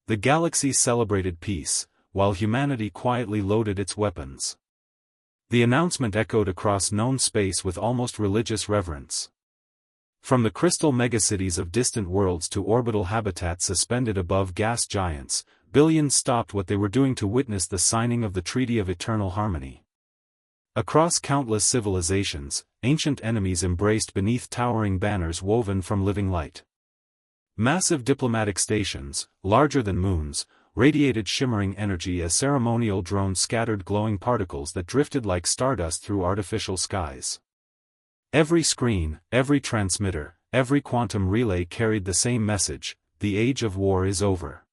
The galaxy celebrated peace, while humanity quietly loaded its weapons. The announcement echoed across known space with almost religious reverence. From the crystal megacities of distant worlds to orbital habitats suspended above gas giants, billions stopped what they were doing to witness the signing of the Treaty of Eternal Harmony. Across countless civilizations, ancient enemies embraced beneath towering banners woven from living light. Massive diplomatic stations, larger than moons, radiated shimmering energy as ceremonial drones scattered glowing particles that drifted like stardust through artificial skies. Every screen, every transmitter, every quantum relay carried the same message: the age of war is over.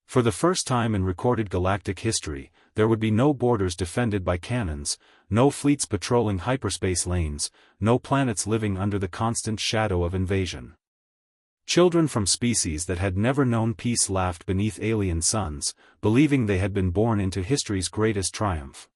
For the first time in recorded galactic history, there would be no borders defended by cannons, no fleets patrolling hyperspace lanes, no planets living under the constant shadow of invasion. Children from species that had never known peace laughed beneath alien suns, believing they had been born into history's greatest triumph.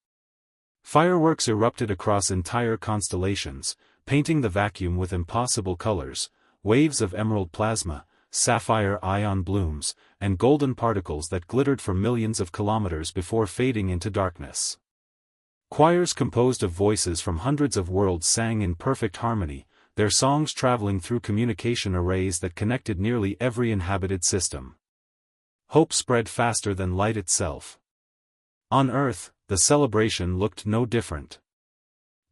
Fireworks erupted across entire constellations, painting the vacuum with impossible colors, waves of emerald plasma, sapphire ion blooms, and golden particles that glittered for millions of kilometers before fading into darkness. Choirs composed of voices from hundreds of worlds sang in perfect harmony, their songs traveling through communication arrays that connected nearly every inhabited system. Hope spread faster than light itself. On Earth, the celebration looked no different.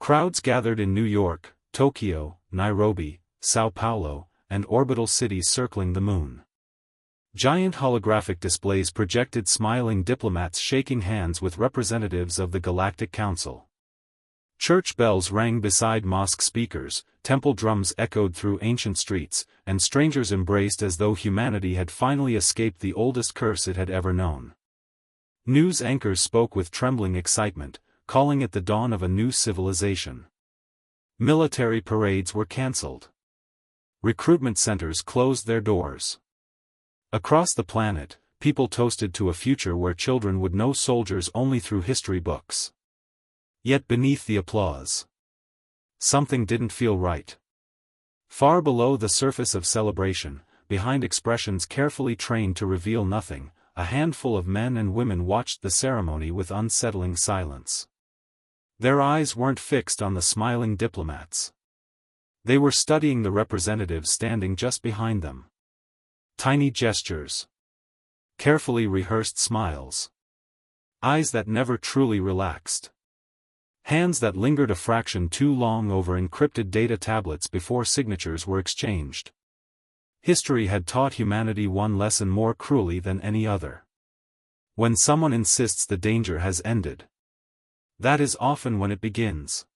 Crowds gathered in New York, Tokyo, Nairobi, Sao Paulo, and orbital cities circling the moon. Giant holographic displays projected smiling diplomats shaking hands with representatives of the Galactic Council. Church bells rang beside mosque speakers, temple drums echoed through ancient streets, and strangers embraced as though humanity had finally escaped the oldest curse it had ever known. News anchors spoke with trembling excitement, calling it the dawn of a new civilization. Military parades were cancelled. Recruitment centers closed their doors. Across the planet, people toasted to a future where children would know soldiers only through history books. Yet beneath the applause, something didn't feel right. Far below the surface of celebration, behind expressions carefully trained to reveal nothing, a handful of men and women watched the ceremony with unsettling silence. Their eyes weren't fixed on the smiling diplomats. They were studying the representatives standing just behind them. Tiny gestures. Carefully rehearsed smiles. Eyes that never truly relaxed. Hands that lingered a fraction too long over encrypted data tablets before signatures were exchanged. History had taught humanity one lesson more cruelly than any other. When someone insists the danger has ended, that is often when it begins.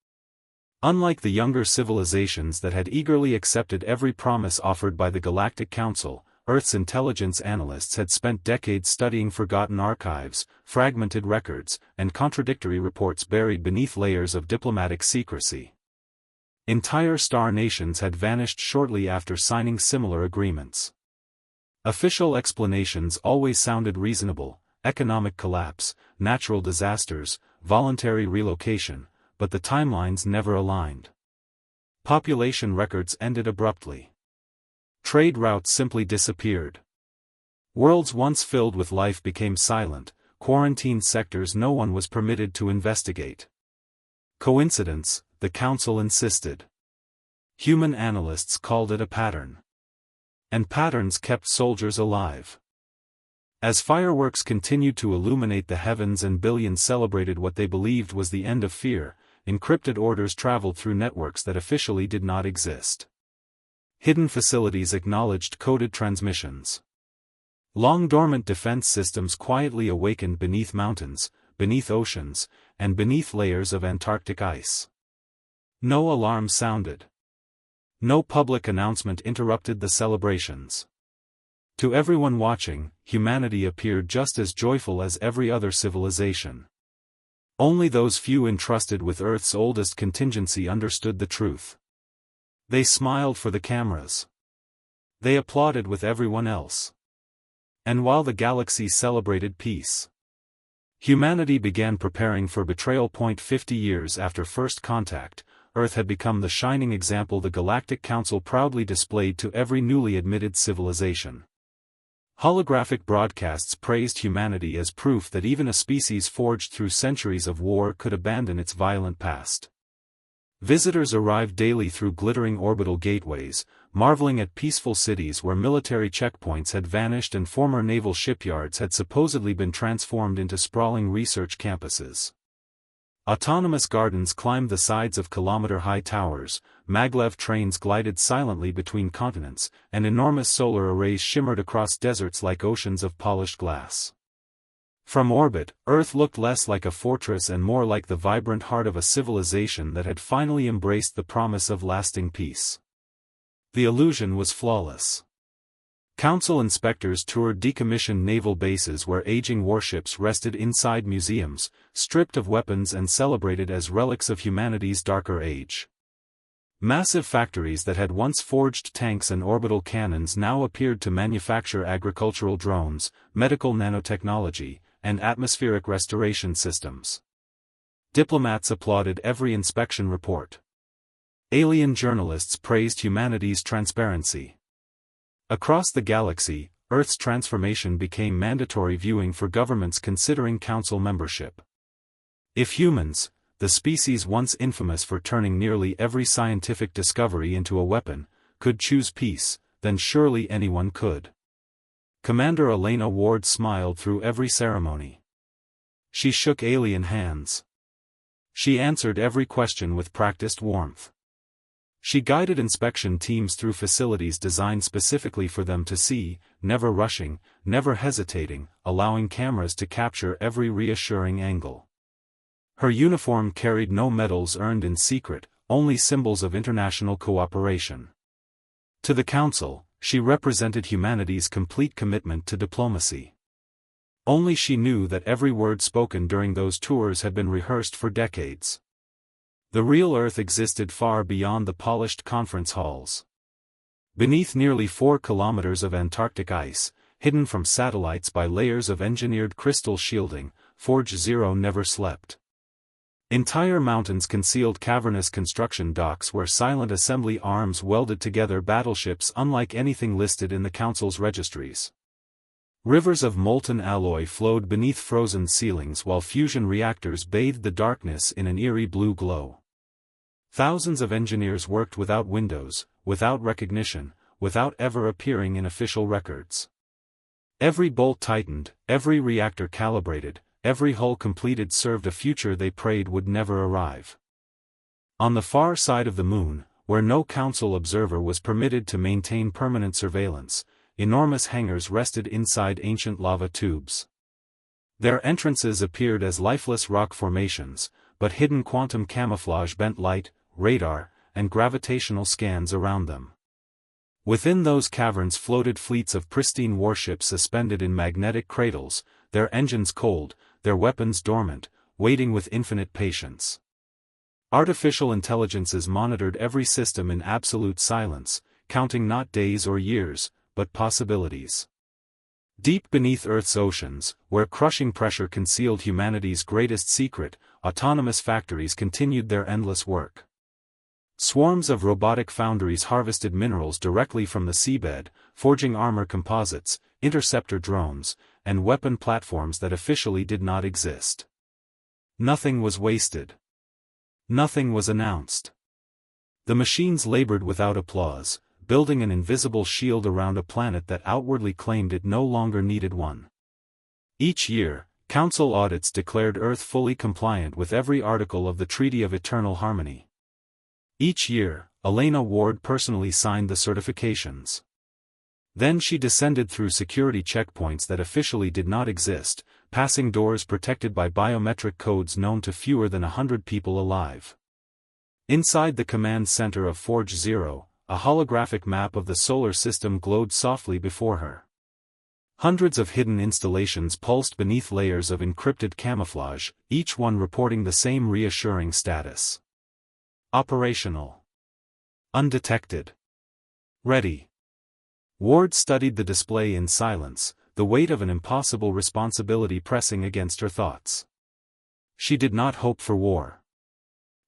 Unlike the younger civilizations that had eagerly accepted every promise offered by the Galactic Council, Earth's intelligence analysts had spent decades studying forgotten archives, fragmented records, and contradictory reports buried beneath layers of diplomatic secrecy. Entire star nations had vanished shortly after signing similar agreements. Official explanations always sounded reasonable: economic collapse, natural disasters, voluntary relocation, but the timelines never aligned. Population records ended abruptly. Trade routes simply disappeared. Worlds once filled with life became silent, quarantined sectors no one was permitted to investigate. Coincidence, the Council insisted. Human analysts called it a pattern. And patterns kept soldiers alive. As fireworks continued to illuminate the heavens and billions celebrated what they believed was the end of fear, encrypted orders traveled through networks that officially did not exist. Hidden facilities acknowledged coded transmissions. Long-dormant defense systems quietly awakened beneath mountains, beneath oceans, and beneath layers of Antarctic ice. No alarm sounded. No public announcement interrupted the celebrations. To everyone watching, humanity appeared just as joyful as every other civilization. Only those few entrusted with Earth's oldest contingency understood the truth. They smiled for the cameras. They applauded with everyone else. And while the galaxy celebrated peace, humanity began preparing for betrayal. 50 years after first contact, Earth had become the shining example the Galactic Council proudly displayed to every newly admitted civilization. Holographic broadcasts praised humanity as proof that even a species forged through centuries of war could abandon its violent past. Visitors arrived daily through glittering orbital gateways, marveling at peaceful cities where military checkpoints had vanished and former naval shipyards had supposedly been transformed into sprawling research campuses. Autonomous gardens climbed the sides of kilometer-high towers, maglev trains glided silently between continents, and enormous solar arrays shimmered across deserts like oceans of polished glass. From orbit, Earth looked less like a fortress and more like the vibrant heart of a civilization that had finally embraced the promise of lasting peace. The illusion was flawless. Council inspectors toured decommissioned naval bases where aging warships rested inside museums, stripped of weapons and celebrated as relics of humanity's darker age. Massive factories that had once forged tanks and orbital cannons now appeared to manufacture agricultural drones, medical nanotechnology, and atmospheric restoration systems. Diplomats applauded every inspection report. Alien journalists praised humanity's transparency. Across the galaxy, Earth's transformation became mandatory viewing for governments considering council membership. If humans, the species once infamous for turning nearly every scientific discovery into a weapon, could choose peace, then surely anyone could. Commander Elena Ward smiled through every ceremony. She shook alien hands. She answered every question with practiced warmth. She guided inspection teams through facilities designed specifically for them to see, never rushing, never hesitating, allowing cameras to capture every reassuring angle. Her uniform carried no medals earned in secret, only symbols of international cooperation. To the Council, she represented humanity's complete commitment to diplomacy. Only she knew that every word spoken during those tours had been rehearsed for decades. The real Earth existed far beyond the polished conference halls. Beneath nearly 4 kilometers of Antarctic ice, hidden from satellites by layers of engineered crystal shielding, Forge Zero never slept. Entire mountains concealed cavernous construction docks where silent assembly arms welded together battleships unlike anything listed in the Council's registries. Rivers of molten alloy flowed beneath frozen ceilings while fusion reactors bathed the darkness in an eerie blue glow. Thousands of engineers worked without windows, without recognition, without ever appearing in official records. Every bolt tightened, every reactor calibrated, every hull completed served a future they prayed would never arrive. On the far side of the moon, where no Council observer was permitted to maintain permanent surveillance, enormous hangars rested inside ancient lava tubes. Their entrances appeared as lifeless rock formations, but hidden quantum camouflage bent light, radar, and gravitational scans around them. Within those caverns floated fleets of pristine warships suspended in magnetic cradles, their engines cold, their weapons dormant, waiting with infinite patience. Artificial intelligences monitored every system in absolute silence, counting not days or years, but possibilities. Deep beneath Earth's oceans, where crushing pressure concealed humanity's greatest secret, autonomous factories continued their endless work. Swarms of robotic foundries harvested minerals directly from the seabed, forging armor composites, interceptor drones, and weapon platforms that officially did not exist. Nothing was wasted. Nothing was announced. The machines labored without applause, building an invisible shield around a planet that outwardly claimed it no longer needed one. Each year, Council audits declared Earth fully compliant with every article of the Treaty of Eternal Harmony. Each year, Elena Ward personally signed the certifications. Then she descended through security checkpoints that officially did not exist, passing doors protected by biometric codes known to fewer than 100 people alive. Inside the command center of Forge Zero, a holographic map of the solar system glowed softly before her. Hundreds of hidden installations pulsed beneath layers of encrypted camouflage, each one reporting the same reassuring status. Operational. Undetected. Ready. Ward studied the display in silence, the weight of an impossible responsibility pressing against her thoughts. She did not hope for war.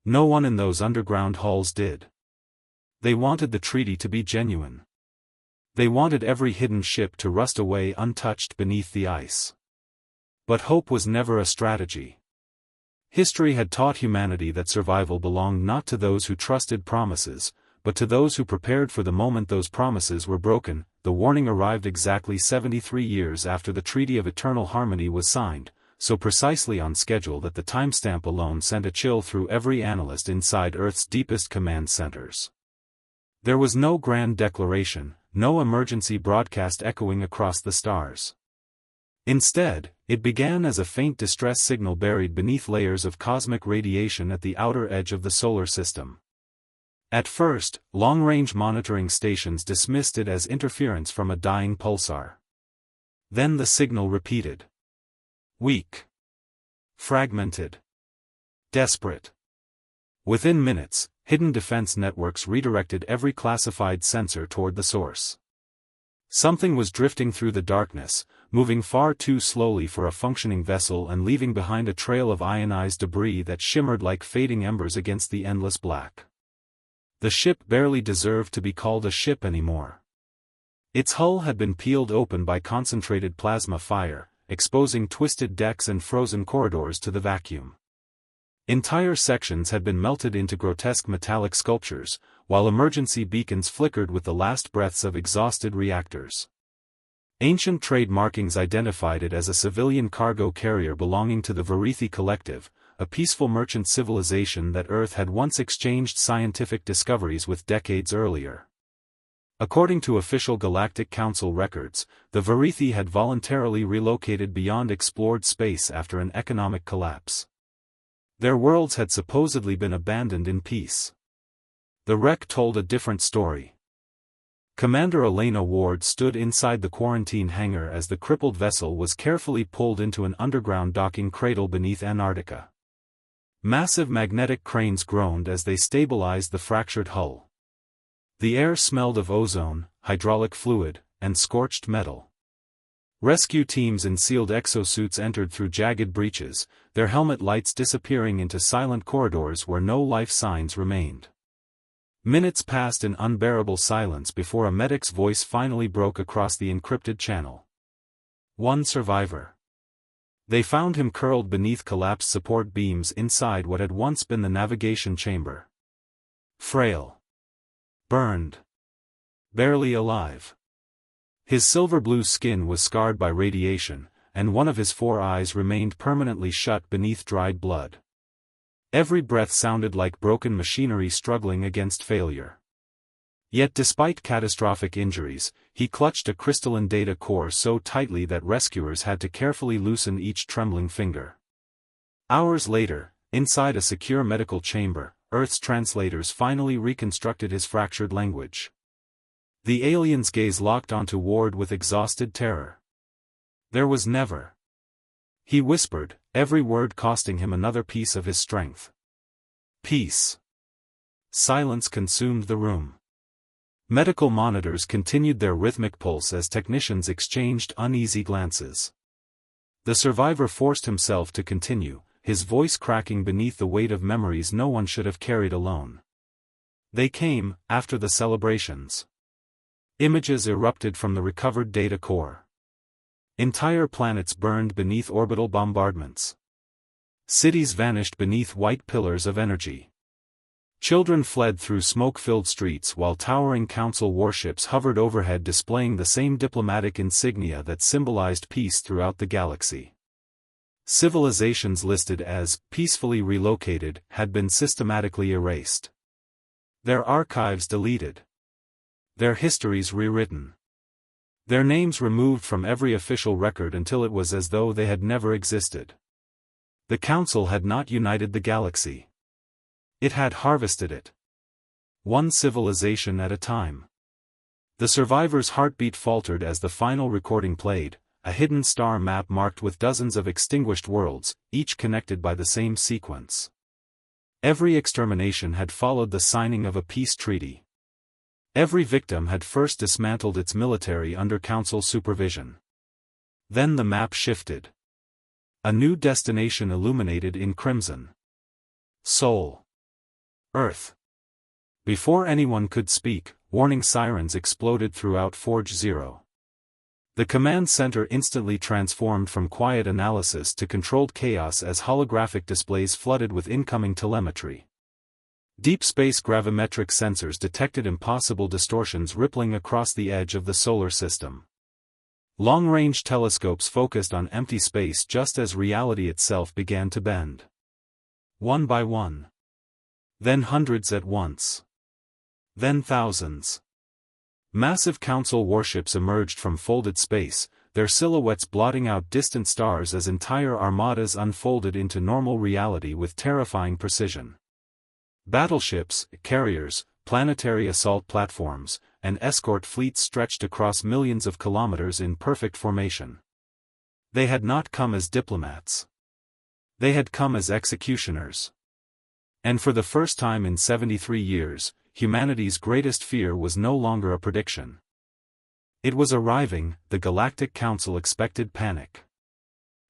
No one in those underground halls did. They wanted the treaty to be genuine. They wanted every hidden ship to rust away untouched beneath the ice. But hope was never a strategy. History had taught humanity that survival belonged not to those who trusted promises, but to those who prepared for the moment those promises were broken. The warning arrived exactly 73 years after the Treaty of Eternal Harmony was signed, so precisely on schedule that the timestamp alone sent a chill through every analyst inside Earth's deepest command centers. There was no grand declaration, no emergency broadcast echoing across the stars. Instead, it began as a faint distress signal buried beneath layers of cosmic radiation at the outer edge of the solar system. At first, long-range monitoring stations dismissed it as interference from a dying pulsar. Then the signal repeated. Weak. Fragmented. Desperate. Within minutes, hidden defense networks redirected every classified sensor toward the source. Something was drifting through the darkness, moving far too slowly for a functioning vessel and leaving behind a trail of ionized debris that shimmered like fading embers against the endless black. The ship barely deserved to be called a ship anymore. Its hull had been peeled open by concentrated plasma fire, exposing twisted decks and frozen corridors to the vacuum. Entire sections had been melted into grotesque metallic sculptures, while emergency beacons flickered with the last breaths of exhausted reactors. Ancient trade markings identified it as a civilian cargo carrier belonging to the Varithi Collective, a peaceful merchant civilization that Earth had once exchanged scientific discoveries with decades earlier. According to official Galactic Council records, the Varithi had voluntarily relocated beyond explored space after an economic collapse. Their worlds had supposedly been abandoned in peace. The wreck told a different story. Commander Elena Ward stood inside the quarantine hangar as the crippled vessel was carefully pulled into an underground docking cradle beneath Antarctica. Massive magnetic cranes groaned as they stabilized the fractured hull. The air smelled of ozone, hydraulic fluid, and scorched metal. Rescue teams in sealed exosuits entered through jagged breaches, their helmet lights disappearing into silent corridors where no life signs remained. Minutes passed in unbearable silence before a medic's voice finally broke across the encrypted channel. One survivor. They found him curled beneath collapsed support beams inside what had once been the navigation chamber. Frail. Burned. Barely alive. His silver-blue skin was scarred by radiation, and one of his 4 eyes remained permanently shut beneath dried blood. Every breath sounded like broken machinery struggling against failure. Yet despite catastrophic injuries, he clutched a crystalline data core so tightly that rescuers had to carefully loosen each trembling finger. Hours later, inside a secure medical chamber, Earth's translators finally reconstructed his fractured language. The alien's gaze locked onto Ward with exhausted terror. There was never. He whispered, every word costing him another piece of his strength. Peace. Silence consumed the room. Medical monitors continued their rhythmic pulse as technicians exchanged uneasy glances. The survivor forced himself to continue, his voice cracking beneath the weight of memories no one should have carried alone. They came, after the celebrations. Images erupted from the recovered data core. Entire planets burned beneath orbital bombardments. Cities vanished beneath white pillars of energy. Children fled through smoke-filled streets while towering council warships hovered overhead displaying the same diplomatic insignia that symbolized peace throughout the galaxy. Civilizations listed as peacefully relocated had been systematically erased. Their archives deleted. Their histories rewritten. Their names removed from every official record until it was as though they had never existed. The Council had not united the galaxy. It had harvested it. One civilization at a time. The survivor's heartbeat faltered as the final recording played, a hidden star map marked with dozens of extinguished worlds, each connected by the same sequence. Every extermination had followed the signing of a peace treaty. Every victim had first dismantled its military under Council supervision. Then the map shifted. A new destination illuminated in crimson. Sol. Earth. Before anyone could speak, warning sirens exploded throughout Forge Zero. The command center instantly transformed from quiet analysis to controlled chaos as holographic displays flooded with incoming telemetry. Deep space gravimetric sensors detected impossible distortions rippling across the edge of the solar system. Long-range telescopes focused on empty space just as reality itself began to bend. One by one. Then hundreds at once. Then thousands. Massive Council warships emerged from folded space, their silhouettes blotting out distant stars as entire armadas unfolded into normal reality with terrifying precision. Battleships, carriers, planetary assault platforms, and escort fleets stretched across millions of kilometers in perfect formation. They had not come as diplomats. They had come as executioners. And for the first time in 73 years, humanity's greatest fear was no longer a prediction. It was arriving. The Galactic Council expected panic.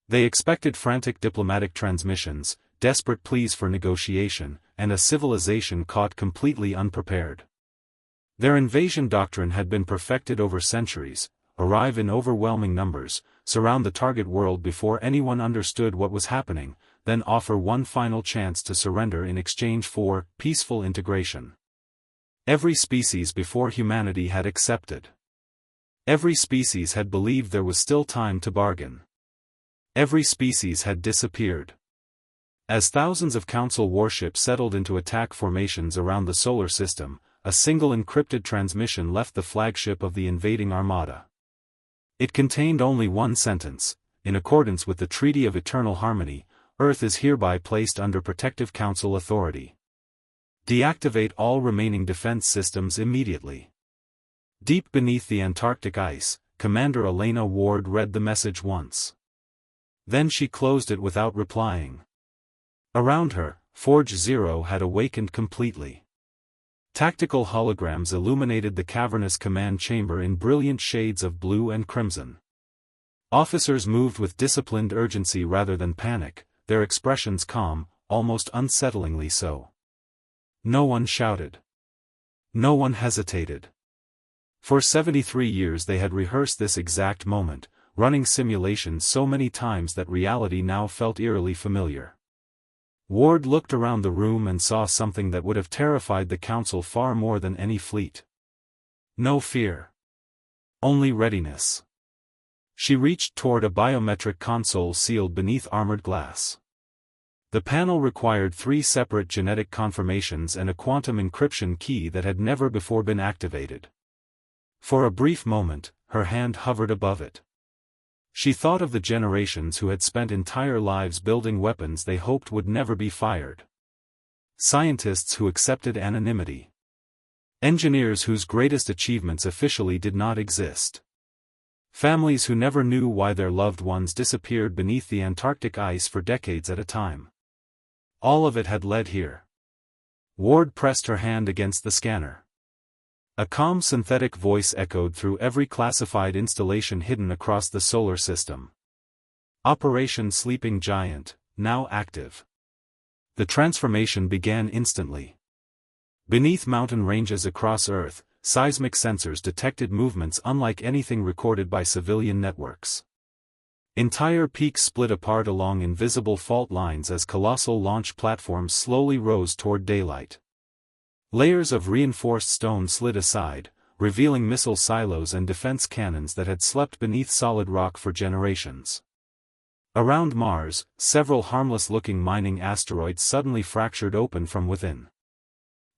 They expected frantic diplomatic transmissions, desperate pleas for negotiation, and a civilization caught completely unprepared. Their invasion doctrine had been perfected over centuries: arrive in overwhelming numbers, surround the target world before anyone understood what was happening, then offer one final chance to surrender in exchange for peaceful integration. Every species before humanity had accepted. Every species had believed there was still time to bargain. Every species had disappeared. As thousands of Council warships settled into attack formations around the solar system, a single encrypted transmission left the flagship of the invading armada. It contained only one sentence: in accordance with the Treaty of Eternal Harmony, Earth is hereby placed under protective Council authority. Deactivate all remaining defense systems immediately. Deep beneath the Antarctic ice, Commander Elena Ward read the message once. Then she closed it without replying. Around her, Forge Zero had awakened completely. Tactical holograms illuminated the cavernous command chamber in brilliant shades of blue and crimson. Officers moved with disciplined urgency rather than panic, their expressions calm, almost unsettlingly so. No one shouted. No one hesitated. For 73 years they had rehearsed this exact moment, running simulations so many times that reality now felt eerily familiar. Ward looked around the room and saw something that would have terrified the Council far more than any fleet. No fear. Only readiness. She reached toward a biometric console sealed beneath armored glass. The panel required 3 separate genetic confirmations and a quantum encryption key that had never before been activated. For a brief moment, her hand hovered above it. She thought of the generations who had spent entire lives building weapons they hoped would never be fired. Scientists who accepted anonymity. Engineers whose greatest achievements officially did not exist. Families who never knew why their loved ones disappeared beneath the Antarctic ice for decades at a time. All of it had led here. Ward pressed her hand against the scanner. A calm synthetic voice echoed through every classified installation hidden across the solar system. Operation Sleeping Giant, now active. The transformation began instantly. Beneath mountain ranges across Earth, seismic sensors detected movements unlike anything recorded by civilian networks. Entire peaks split apart along invisible fault lines as colossal launch platforms slowly rose toward daylight. Layers of reinforced stone slid aside, revealing missile silos and defense cannons that had slept beneath solid rock for generations. Around Mars, several harmless-looking mining asteroids suddenly fractured open from within.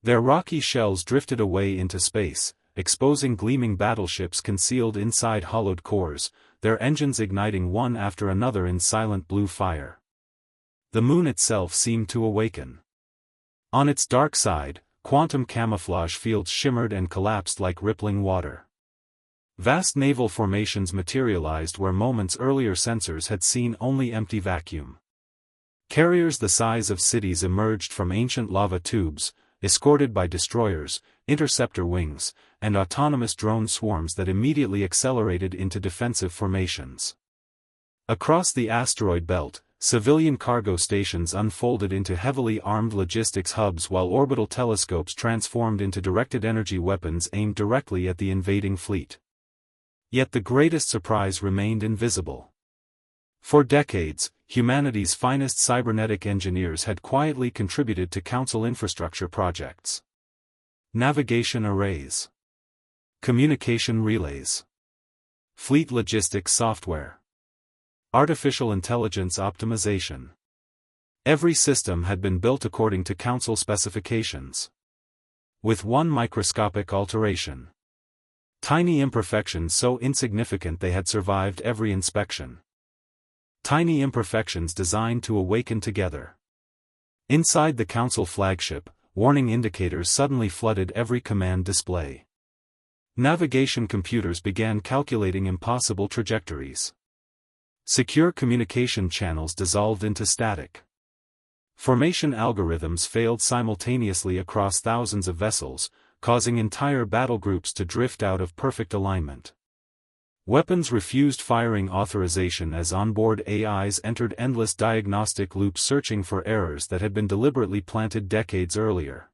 Their rocky shells drifted away into space, exposing gleaming battleships concealed inside hollowed cores, their engines igniting one after another in silent blue fire. The moon itself seemed to awaken. On its dark side, quantum camouflage fields shimmered and collapsed like rippling water. Vast naval formations materialized where moments earlier sensors had seen only empty vacuum. Carriers the size of cities emerged from ancient lava tubes, escorted by destroyers, interceptor wings, and autonomous drone swarms that immediately accelerated into defensive formations. Across the asteroid belt, civilian cargo stations unfolded into heavily armed logistics hubs while orbital telescopes transformed into directed energy weapons aimed directly at the invading fleet. Yet the greatest surprise remained invisible. For decades, humanity's finest cybernetic engineers had quietly contributed to Council infrastructure projects. Navigation arrays, communication relays, fleet logistics software, artificial intelligence optimization. Every system had been built according to Council specifications. With one microscopic alteration. Tiny imperfections so insignificant they had survived every inspection. Tiny imperfections designed to awaken together. Inside the Council flagship, warning indicators suddenly flooded every command display. Navigation computers began calculating impossible trajectories. Secure communication channels dissolved into static. Formation algorithms failed simultaneously across thousands of vessels, causing entire battle groups to drift out of perfect alignment. Weapons refused firing authorization as onboard AIs entered endless diagnostic loops searching for errors that had been deliberately planted decades earlier.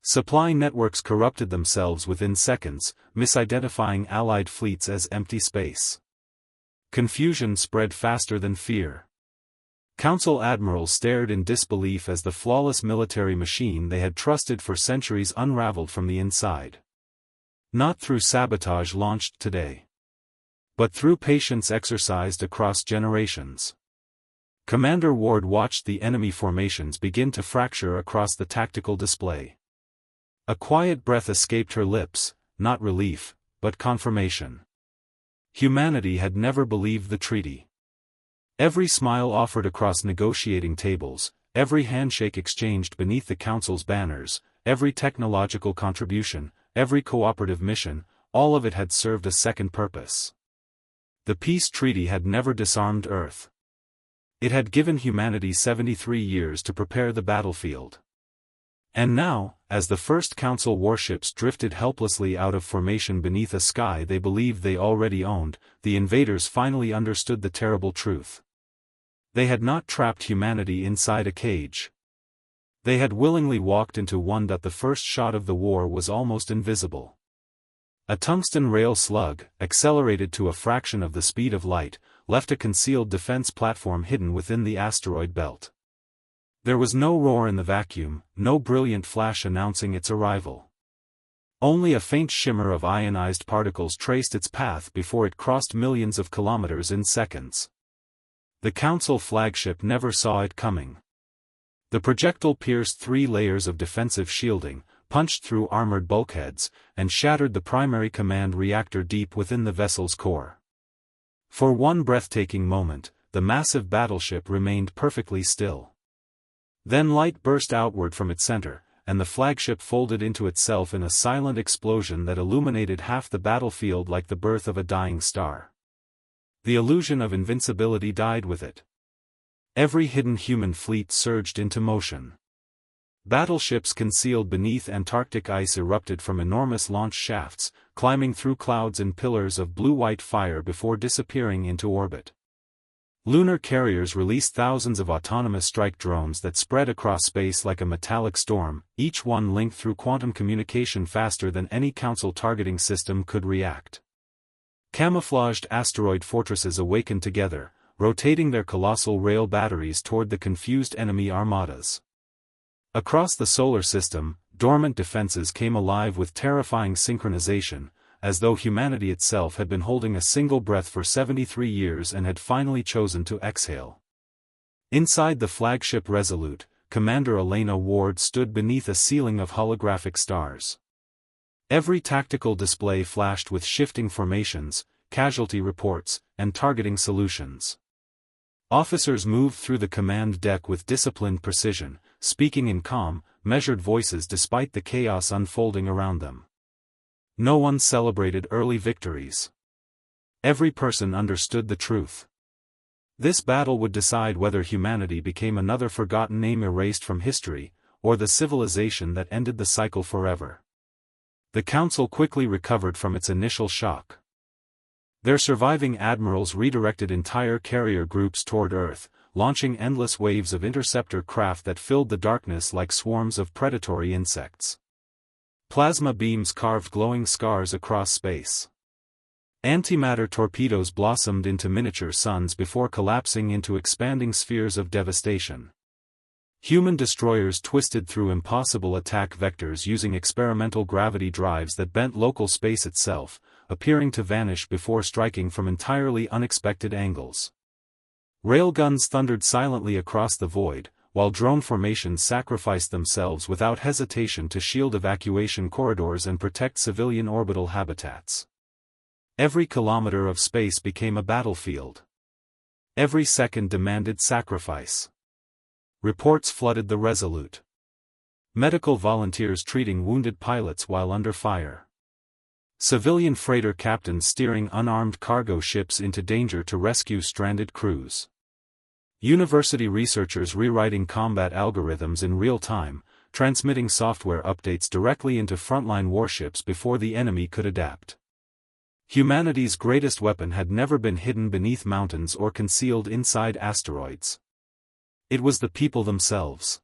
Supply networks corrupted themselves within seconds, misidentifying Allied fleets as empty space. Confusion spread faster than fear. Council admirals stared in disbelief as the flawless military machine they had trusted for centuries unraveled from the inside. Not through sabotage launched today, but through patience exercised across generations. Commander Ward watched the enemy formations begin to fracture across the tactical display. A quiet breath escaped her lips, not relief, but confirmation. Humanity had never believed the treaty. Every smile offered across negotiating tables, every handshake exchanged beneath the Council's banners, every technological contribution, every cooperative mission, all of it had served a second purpose. The peace treaty had never disarmed Earth. It had given humanity 73 years to prepare the battlefield. And now, as the first Council warships drifted helplessly out of formation beneath a sky they believed they already owned, the invaders finally understood the terrible truth. They had not trapped humanity inside a cage. They had willingly walked into one that the first shot of the war was almost invisible. A tungsten rail slug, accelerated to a fraction of the speed of light, left a concealed defense platform hidden within the asteroid belt. There was no roar in the vacuum, no brilliant flash announcing its arrival. Only a faint shimmer of ionized particles traced its path before it crossed millions of kilometers in seconds. The Council flagship never saw it coming. The projectile pierced 3 layers of defensive shielding, punched through armored bulkheads, and shattered the primary command reactor deep within the vessel's core. For one breathtaking moment, the massive battleship remained perfectly still. Then light burst outward from its center, and the flagship folded into itself in a silent explosion that illuminated half the battlefield like the birth of a dying star. The illusion of invincibility died with it. Every hidden human fleet surged into motion. Battleships concealed beneath Antarctic ice erupted from enormous launch shafts, climbing through clouds and pillars of blue-white fire before disappearing into orbit. Lunar carriers released thousands of autonomous strike drones that spread across space like a metallic storm, each one linked through quantum communication faster than any Council targeting system could react. Camouflaged asteroid fortresses awakened together, rotating their colossal rail batteries toward the confused enemy armadas. Across the solar system, dormant defenses came alive with terrifying synchronization, as though humanity itself had been holding a single breath for 73 years and had finally chosen to exhale. Inside the flagship Resolute, Commander Elena Ward stood beneath a ceiling of holographic stars. Every tactical display flashed with shifting formations, casualty reports, and targeting solutions. Officers moved through the command deck with disciplined precision, speaking in calm, measured voices despite the chaos unfolding around them. No one celebrated early victories. Every person understood the truth. This battle would decide whether humanity became another forgotten name erased from history, or the civilization that ended the cycle forever. The Council quickly recovered from its initial shock. Their surviving admirals redirected entire carrier groups toward Earth, launching endless waves of interceptor craft that filled the darkness like swarms of predatory insects. Plasma beams carved glowing scars across space. Antimatter torpedoes blossomed into miniature suns before collapsing into expanding spheres of devastation. Human destroyers twisted through impossible attack vectors using experimental gravity drives that bent local space itself, appearing to vanish before striking from entirely unexpected angles. Railguns thundered silently across the void, while drone formations sacrificed themselves without hesitation to shield evacuation corridors and protect civilian orbital habitats. Every kilometer of space became a battlefield. Every second demanded sacrifice. Reports flooded the Resolute. Medical volunteers treating wounded pilots while under fire. Civilian freighter captains steering unarmed cargo ships into danger to rescue stranded crews. University researchers rewriting combat algorithms in real time, transmitting software updates directly into frontline warships before the enemy could adapt. Humanity's greatest weapon had never been hidden beneath mountains or concealed inside asteroids. It was the people themselves.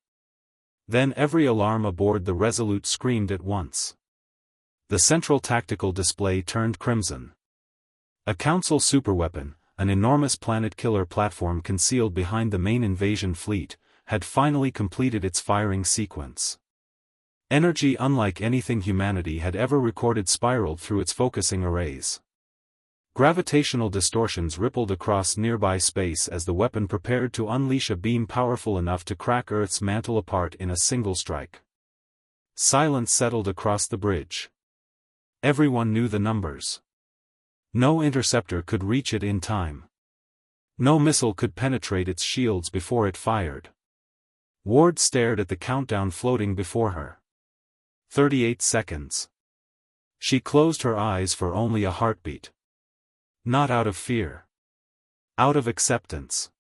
Then every alarm aboard the Resolute screamed at once. The central tactical display turned crimson. A Council superweapon, an enormous planet-killer platform concealed behind the main invasion fleet, had finally completed its firing sequence. Energy unlike anything humanity had ever recorded spiraled through its focusing arrays. Gravitational distortions rippled across nearby space as the weapon prepared to unleash a beam powerful enough to crack Earth's mantle apart in a single strike. Silence settled across the bridge. Everyone knew the numbers. No interceptor could reach it in time. No missile could penetrate its shields before it fired. Ward stared at the countdown floating before her. 38 seconds. She closed her eyes for only a heartbeat. Not out of fear. Out of acceptance.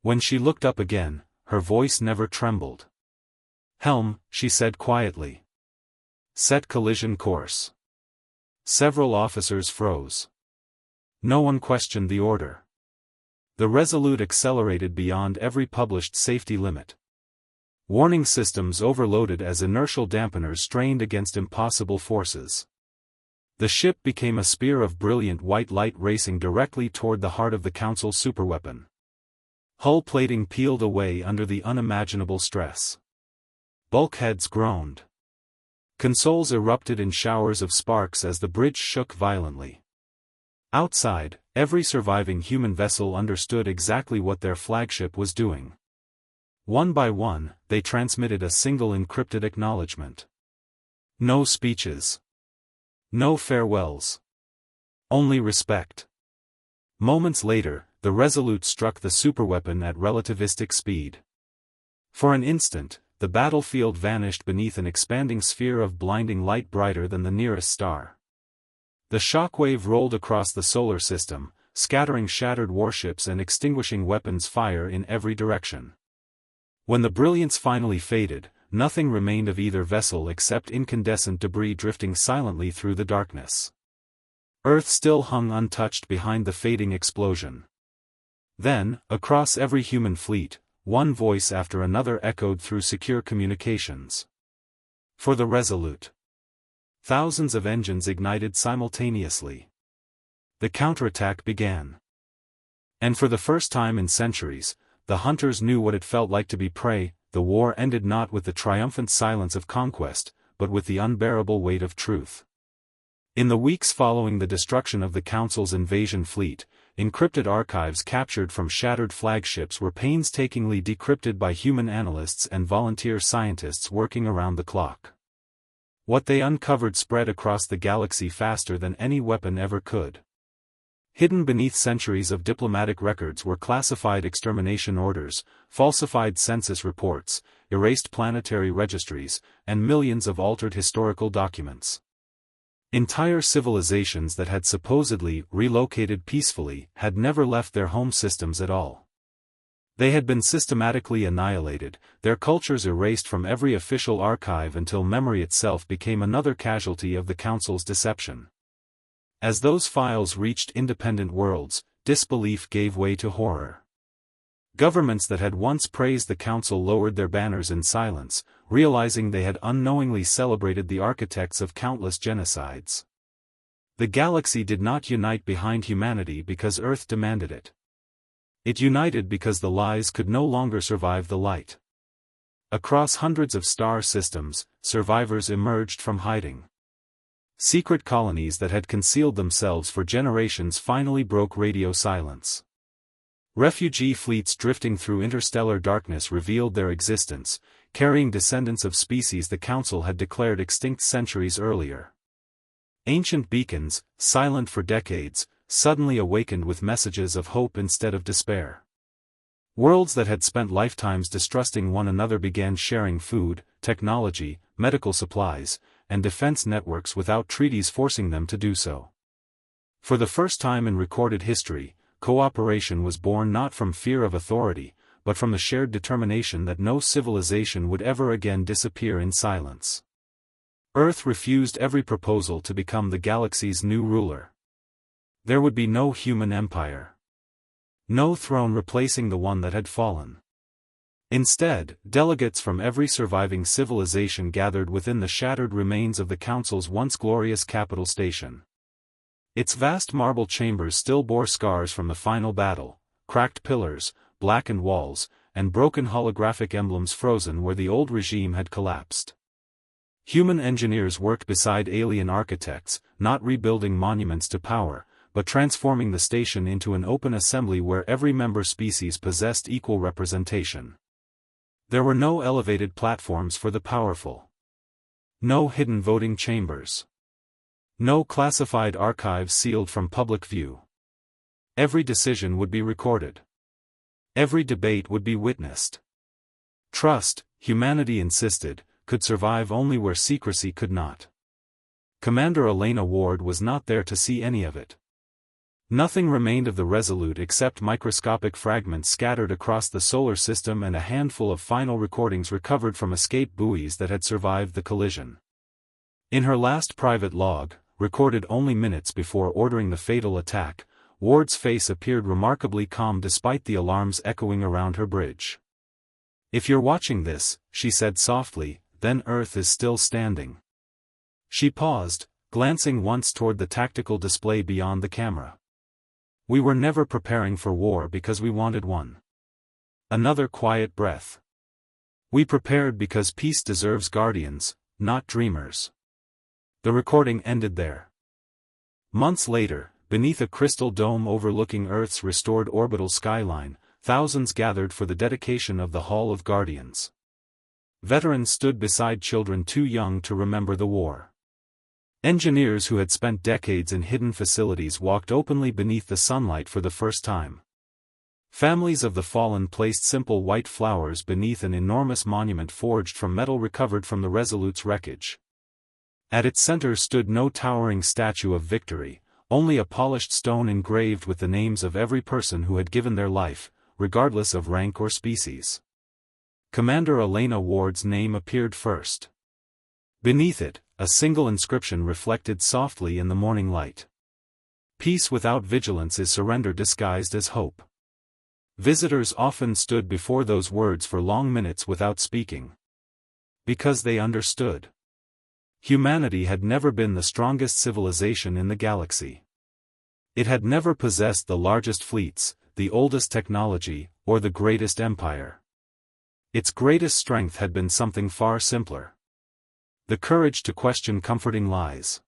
When she looked up again, her voice never trembled. "Helm," she said quietly. "Set collision course." Several officers froze. No one questioned the order. The Resolute accelerated beyond every published safety limit. Warning systems overloaded as inertial dampeners strained against impossible forces. The ship became a spear of brilliant white light racing directly toward the heart of the Council superweapon. Hull plating peeled away under the unimaginable stress. Bulkheads groaned. Consoles erupted in showers of sparks as the bridge shook violently. Outside, every surviving human vessel understood exactly what their flagship was doing. One by one, they transmitted a single encrypted acknowledgement. No speeches. No farewells. Only respect. Moments later, the Resolute struck the superweapon at relativistic speed. For an instant, the battlefield vanished beneath an expanding sphere of blinding light brighter than the nearest star. The shockwave rolled across the solar system, scattering shattered warships and extinguishing weapons fire in every direction. When the brilliance finally faded, nothing remained of either vessel except incandescent debris drifting silently through the darkness. Earth still hung untouched behind the fading explosion. Then, across every human fleet, one voice after another echoed through secure communications. For the Resolute. Thousands of engines ignited simultaneously. The counterattack began. And for the first time in centuries, the hunters knew what it felt like to be prey. The war ended not with the triumphant silence of conquest, but with the unbearable weight of truth. In the weeks following the destruction of the Council's invasion fleet, encrypted archives captured from shattered flagships were painstakingly decrypted by human analysts and volunteer scientists working around the clock. What they uncovered spread across the galaxy faster than any weapon ever could. Hidden beneath centuries of diplomatic records were classified extermination orders, falsified census reports, erased planetary registries, and millions of altered historical documents. Entire civilizations that had supposedly relocated peacefully had never left their home systems at all. They had been systematically annihilated, their cultures erased from every official archive until memory itself became another casualty of the Council's deception. As those files reached independent worlds, disbelief gave way to horror. Governments that had once praised the council lowered their banners in silence, realizing they had unknowingly celebrated the architects of countless genocides. The galaxy did not unite behind humanity because Earth demanded it. It united because the lies could no longer survive the light. Across hundreds of star systems, survivors emerged from hiding. Secret colonies that had concealed themselves for generations finally broke radio silence. Refugee fleets drifting through interstellar darkness revealed their existence, carrying descendants of species the Council had declared extinct centuries earlier. Ancient beacons, silent for decades, suddenly awakened with messages of hope instead of despair. Worlds that had spent lifetimes distrusting one another began sharing food, technology, medical supplies, and defense networks without treaties forcing them to do so. For the first time in recorded history, cooperation was born not from fear of authority, but from the shared determination that no civilization would ever again disappear in silence. Earth refused every proposal to become the galaxy's new ruler. There would be no human empire. No throne replacing the one that had fallen. Instead, delegates from every surviving civilization gathered within the shattered remains of the Council's once glorious capital station. Its vast marble chambers still bore scars from the final battle, cracked pillars, blackened walls, and broken holographic emblems frozen where the old regime had collapsed. Human engineers worked beside alien architects, not rebuilding monuments to power, but transforming the station into an open assembly where every member species possessed equal representation. There were no elevated platforms for the powerful. No hidden voting chambers. No classified archives sealed from public view. Every decision would be recorded. Every debate would be witnessed. Trust, humanity insisted, could survive only where secrecy could not. Commander Elena Ward was not there to see any of it. Nothing remained of the Resolute except microscopic fragments scattered across the solar system and a handful of final recordings recovered from escape buoys that had survived the collision. In her last private log, recorded only minutes before ordering the fatal attack, Ward's face appeared remarkably calm despite the alarms echoing around her bridge. "If you're watching this," she said softly, "then Earth is still standing." She paused, glancing once toward the tactical display beyond the camera. "We were never preparing for war because we wanted one." Another quiet breath. "We prepared because peace deserves guardians, not dreamers." The recording ended there. Months later, beneath a crystal dome overlooking Earth's restored orbital skyline, thousands gathered for the dedication of the Hall of Guardians. Veterans stood beside children too young to remember the war. Engineers who had spent decades in hidden facilities walked openly beneath the sunlight for the first time. Families of the fallen placed simple white flowers beneath an enormous monument forged from metal recovered from the Resolute's wreckage. At its center stood no towering statue of victory, only a polished stone engraved with the names of every person who had given their life, regardless of rank or species. Commander Elena Ward's name appeared first. Beneath it, a single inscription reflected softly in the morning light. "Peace without vigilance is surrender disguised as hope." Visitors often stood before those words for long minutes without speaking. Because they understood. Humanity had never been the strongest civilization in the galaxy. It had never possessed the largest fleets, the oldest technology, or the greatest empire. Its greatest strength had been something far simpler. The courage to question comforting lies.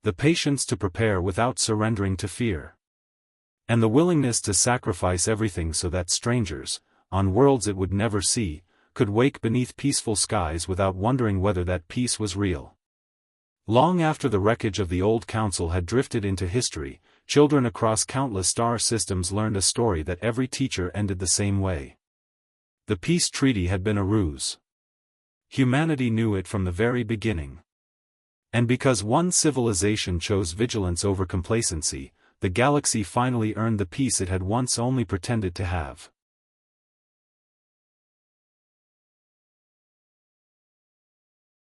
The patience to prepare without surrendering to fear. And the willingness to sacrifice everything so that strangers, on worlds it would never see, could wake beneath peaceful skies without wondering whether that peace was real. Long after the wreckage of the old council had drifted into history, children across countless star systems learned a story that every teacher ended the same way. The peace treaty had been a ruse. Humanity knew it from the very beginning. And because one civilization chose vigilance over complacency, the galaxy finally earned the peace it had once only pretended to have.